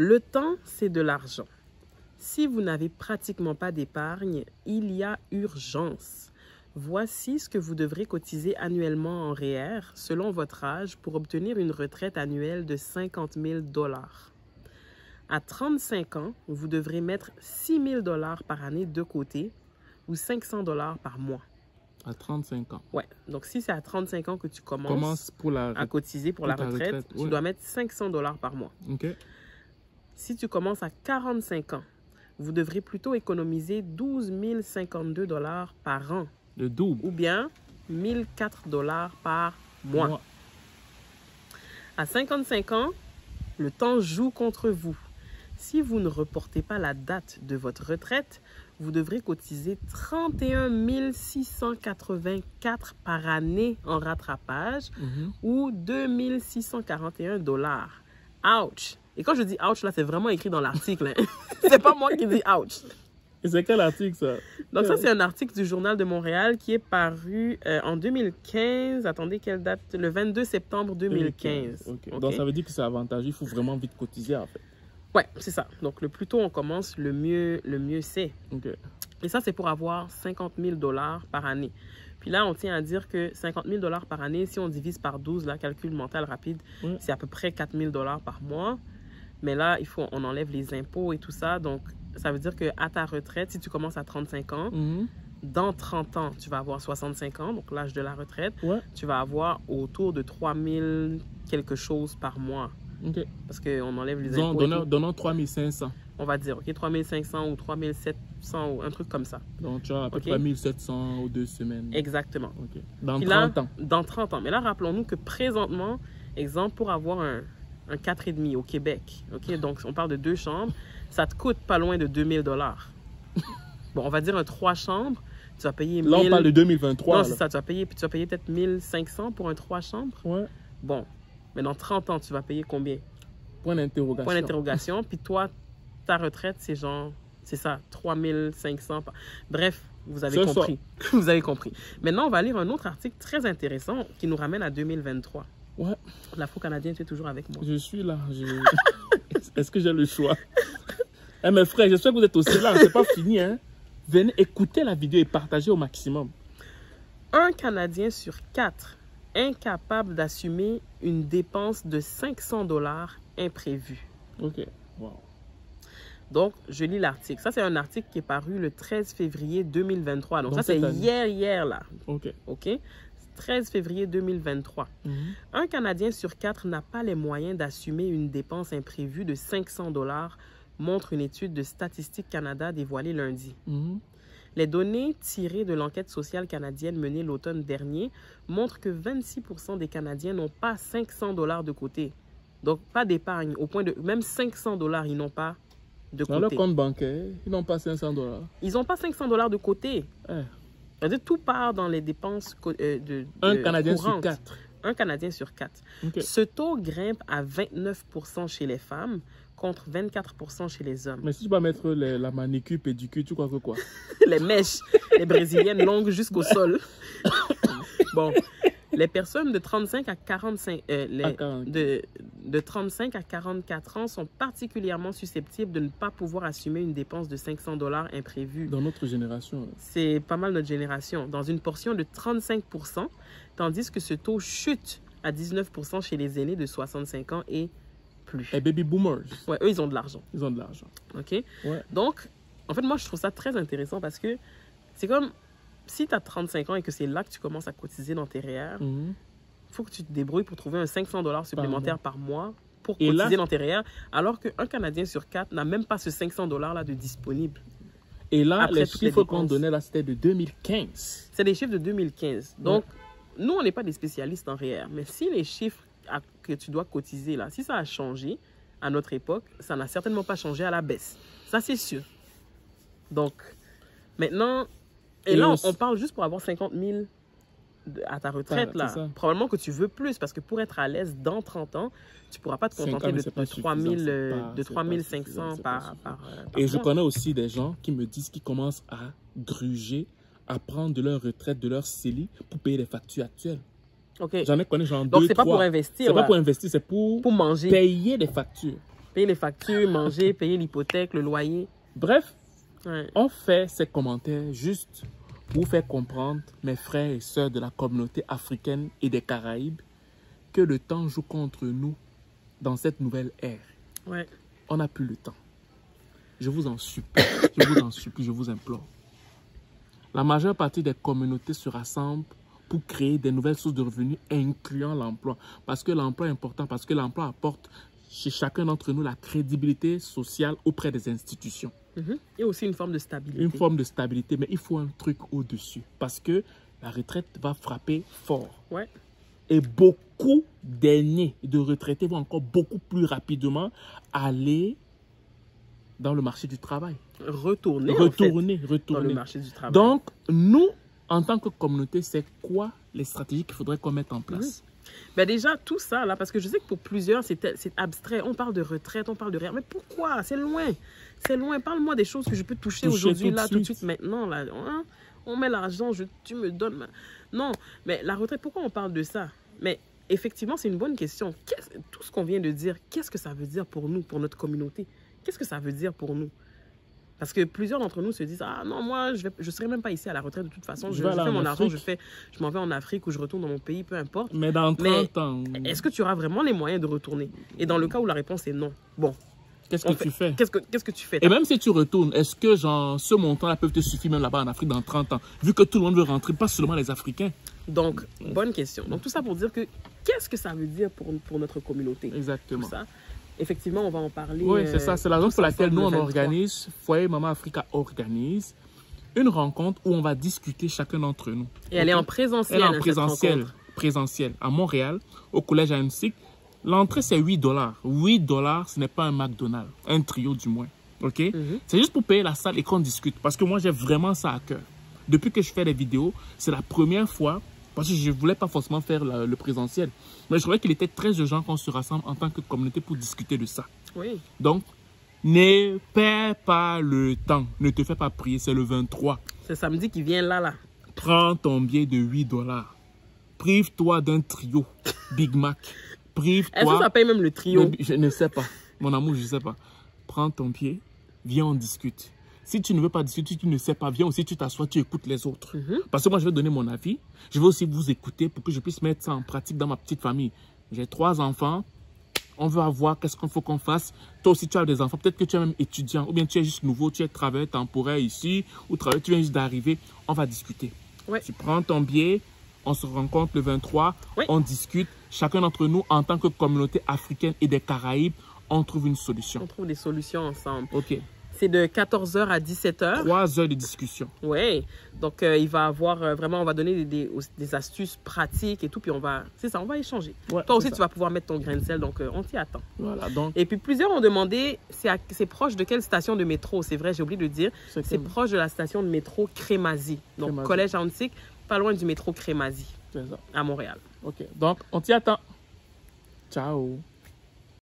Le temps, c'est de l'argent. Si vous n'avez pratiquement pas d'épargne, il y a urgence. Voici ce que vous devrez cotiser annuellement en REER selon votre âge pour obtenir une retraite annuelle de 50 000 $. À 35 ans, vous devrez mettre 6 000 $ par année de côté ou 500 $ par mois. À 35 ans. Ouais. Donc, si c'est à 35 ans que tu commences à cotiser pour la retraite, tu dois mettre 500 $ par mois. OK. Si tu commences à 45 ans, vous devrez plutôt économiser 12 052 $ par an. Le double. Ou bien 1 004 $ par mois. À 55 ans, le temps joue contre vous. Si vous ne reportez pas la date de votre retraite, vous devrez cotiser 31 684 $ par année en rattrapage ou 2 641 $. Ouch! Et quand je dis ouch, là, c'est vraiment écrit dans l'article. Hein. C'est pas moi qui dis ouch. Et c'est quel article, ça? Donc, ça, c'est un article du Journal de Montréal qui est paru en 2015. Attendez, quelle date? Le 22 septembre 2015. Okay. Donc, ça veut dire que c'est avantageux. Il faut vraiment vite cotiser, en fait. Ouais, c'est ça. Donc, le plus tôt on commence, le mieux c'est. Okay. Et ça, c'est pour avoir 50 000 $ par année. Puis là, on tient à dire que 50 000 $ par année, si on divise par 12, là, calcul mental rapide, c'est à peu près 4 000 $ par mois. Mais là, on enlève les impôts et tout ça. Donc, ça veut dire qu'à ta retraite, si tu commences à 35 ans, dans 30 ans, tu vas avoir 65 ans, donc l'âge de la retraite, tu vas avoir autour de 3 000 quelque chose par mois. Okay. Parce qu'on enlève les impôts. Donnons 3 500. On va dire, OK, 3 500 ou 3 700 ou un truc comme ça. Donc, tu as à peu près 1 700 ou 2 semaines. Exactement. Okay. Dans 30 ans. Dans 30 ans. Mais là, rappelons-nous que présentement, exemple, pour avoir un 4,5 au Québec, OK, donc on parle de 2 chambres, ça te coûte pas loin de 2 000 $. Bon, on va dire un 3 chambres, tu vas payer 1000... Là, on parle de 2023. Non, c'est ça, tu vas payer peut-être 1 500 pour un 3 chambres. Ouais. Bon, mais dans 30 ans, tu vas payer combien? Point d'interrogation. Point d'interrogation. Puis toi, ta retraite, c'est genre, c'est ça, 3 500. Bref, vous avez compris. Vous avez compris. Maintenant, on va lire un autre article très intéressant qui nous ramène à 2023. Ouais. L'Afro-Canadien, tu es toujours avec moi. Je suis là. Est-ce que j'ai le choix? Eh, mes frères, j'espère que vous êtes aussi là. C'est pas fini, hein? Venez écouter la vidéo et partagez au maximum. Un Canadien sur 4 incapable d'assumer une dépense de 500 $ imprévue. OK. Wow. Donc, je lis l'article. Ça, c'est un article qui est paru le 13 février 2023. Donc ça, c'est hier, là. OK. OK? 13 février 2023. Un Canadien sur 4 n'a pas les moyens d'assumer une dépense imprévue de 500 $, montre une étude de Statistique Canada dévoilée lundi. Les données tirées de l'enquête sociale canadienne menée l'automne dernier montrent que 26 % des Canadiens n'ont pas 500 $ de côté. Donc, pas d'épargne, au point de... Même 500 $, ils n'ont pas de côté. Dans leur compte bancaire, ils n'ont pas 500 $. Ils n'ont pas 500 $ de côté. Tout part dans les dépenses un Canadien courantes. Sur 4. Un Canadien sur 4. Okay. Ce taux grimpe à 29 % chez les femmes contre 24 % chez les hommes. Mais si tu vas mettre la manicure, pédicure, tu crois que quoi? Les mèches, les brésiliennes longues jusqu'au sol. Bon, les personnes de 35 à 45, de 35 à 44 ans sont particulièrement susceptibles de ne pas pouvoir assumer une dépense de 500 $ imprévue. Dans notre génération. C'est pas mal notre génération. Dans une portion de 35 %, tandis que ce taux chute à 19 % chez les aînés de 65 ans et plus. Les baby boomers. Ouais, eux, ils ont de l'argent. Ils ont de l'argent. OK? Ouais. Donc, en fait, moi, je trouve ça très intéressant parce que c'est comme si tu as 35 ans et que c'est là que tu commences à cotiser dans tes REER, il faut que tu te débrouilles pour trouver un 500 $ supplémentaire par mois pour cotiser dans tes REER, alors qu'un Canadien sur 4 n'a même pas ce 500 $ là de disponible. Et là, les chiffres qu'on donnait là, c'était de 2015. C'est des chiffres de 2015. Donc, nous, on n'est pas des spécialistes en REER, mais si les chiffres que tu dois cotiser là, si ça a changé à notre époque, ça n'a certainement pas changé à la baisse. Ça, c'est sûr. Donc, maintenant, et là, on parle juste pour avoir 50 000 à ta retraite, là. Probablement que tu veux plus, parce que pour être à l'aise dans 30 ans, tu ne pourras pas te contenter de 3 500 par Et mois. je connais aussi des gens qui me disent qu'ils commencent à gruger, à prendre de leur retraite, de leur CELI pour payer les factures actuelles. Okay. J'en ai connu genre 2, 3. Donc, c'est pas pour investir. C'est pas pour investir, c'est pour manger. Payer des factures. Payer les factures, manger, payer l'hypothèque, le loyer. Bref, Ouais. on fait ces commentaires juste pour faire comprendre, mes frères et sœurs de la communauté africaine et des Caraïbes, que le temps joue contre nous dans cette nouvelle ère. Ouais. On n'a plus le temps. Je vous en supplie, je vous en supplie, je vous implore. La majeure partie des communautés se rassemblent pour créer des nouvelles sources de revenus, incluant l'emploi. Parce que l'emploi est important, parce que l'emploi apporte chez chacun d'entre nous la crédibilité sociale auprès des institutions. Et aussi une forme de stabilité. Une forme de stabilité, mais il faut un truc au-dessus. Parce que la retraite va frapper fort. Ouais. Et beaucoup d'aînés de retraités vont encore beaucoup plus rapidement aller dans le marché du travail. Retourner dans le marché du travail. Donc, nous, en tant que communauté, c'est quoi les stratégies qu'il faudrait qu'on mette en place? Ben déjà, tout ça, là, parce que je sais que pour plusieurs, c'est abstrait. On parle de retraite, on parle de rien. Mais pourquoi? C'est loin. C'est loin. Parle-moi des choses que je peux toucher aujourd'hui, là, tout de suite, maintenant. Là. Hein? On met l'argent, tu me donnes... Non, mais la retraite, pourquoi on parle de ça? Mais effectivement, c'est une bonne question. Tout ce qu'on vient de dire, qu'est-ce que ça veut dire pour nous, pour notre communauté? Qu'est-ce que ça veut dire pour nous? Parce que plusieurs d'entre nous se disent « Ah non, moi, je ne serai même pas ici à la retraite de toute façon. Je fais mon argent, je m'en vais en Afrique ou je retourne dans mon pays, peu importe. » Mais dans 30 ans... Est-ce que tu auras vraiment les moyens de retourner? Et dans le cas où la réponse est non, bon. Qu'est-ce que tu fais? Qu'est-ce que tu fais? Et même si tu retournes, est-ce que genre, ce montant-là peut te suffire même là-bas en Afrique dans 30 ans? Vu que tout le monde veut rentrer, pas seulement les Africains. Donc, bonne question. Donc, tout ça pour dire que qu'est-ce que ça veut dire pour notre communauté? Exactement. Tout ça. Effectivement, on va en parler. Oui, c'est ça. C'est la raison pour laquelle nous, on organise, Foyer Maman Africa organise une rencontre où on va discuter chacun d'entre nous. Et elle est en présentiel. Elle est en présentiel à Montréal, au collège AMSIC. L'entrée, c'est 8 $. 8 $, ce n'est pas un McDonald's, un trio du moins. OK? C'est juste pour payer la salle et qu'on discute. Parce que moi, j'ai vraiment ça à cœur. Depuis que je fais des vidéos, c'est la première fois, parce que je ne voulais pas forcément faire le présentiel. Mais je trouvais qu'il était très urgent qu'on se rassemble en tant que communauté pour discuter de ça. Oui. Donc, ne perds pas le temps. Ne te fais pas prier, c'est le 23. C'est samedi qui vient là. Prends ton billet de 8 $. Prive-toi d'un trio Big Mac. Prive-toi. Est-ce que ça paye même le trio? Je ne sais pas. Mon amour, je ne sais pas. Prends ton pied, viens, on discute. Si tu ne veux pas discuter, tu ne sais pas, viens aussi, tu t'assois, tu écoutes les autres. Parce que moi, je vais donner mon avis. Je vais aussi vous écouter pour que je puisse mettre ça en pratique dans ma petite famille. J'ai 3 enfants. On veut voir qu'est-ce qu'il faut qu'on fasse. Toi aussi, tu as des enfants. Peut-être que tu es même étudiant. Ou bien tu es juste nouveau, tu es travailleur temporaire ici. Ou travailleur, tu viens juste d'arriver. On va discuter. Ouais. Tu prends ton billet. On se rencontre le 23. Oui. On discute. Chacun d'entre nous, en tant que communauté africaine et des Caraïbes, on trouve une solution. On trouve des solutions ensemble. OK. C'est de 14h à 17h. 3 heures de discussion. Oui. Donc, il va avoir vraiment, on va donner des astuces pratiques et tout. Puis, c'est ça, on va échanger. Ouais, toi aussi, ça. tu vas pouvoir mettre ton grain de sel. Donc, on t'y attend. Voilà, donc. Et puis, plusieurs ont demandé, c'est proche de quelle station de métro? C'est vrai, j'ai oublié de dire. C'est proche de la station de métro Crémazie. Donc, Crémazie. collège AMSIC, pas loin du métro Crémazie. C'est ça. À Montréal. OK. Donc, on t'y attend. Ciao.